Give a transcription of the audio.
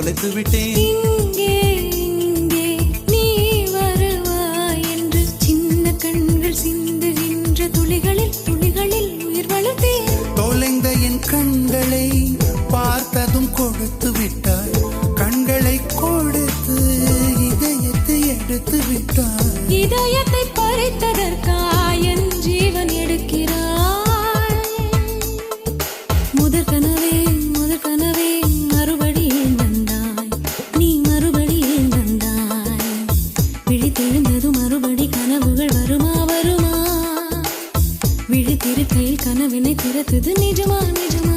தொலைத்து விட்டேன். இங்கே இங்கே நீ வருவாய் என்று சின்ன கண்கள் சிந்துகின்ற துளிகளில் துளிகளில் உயிர் வளர்த்தேன். தொலைந்த என் கண்களை பார்த்ததும் கொடுத்து விட்டாய். கண்களை கொடுத்து இதயத்தை எடுத்து விட்டாய். இதயத்தை பறித்ததற்காய் என் ஜீவன் எடுக்கிறாய். முதற் கனவே மறுபடியும் வந்தாய். நீ மறுபடியும் வந்தாய். விழித்தெழுந்ததும் மறுபடி கனவுகள் வருமா வருமா? விழித்திருக்கையில் கனவினை திறத்தது நிஜமா நிஜமா?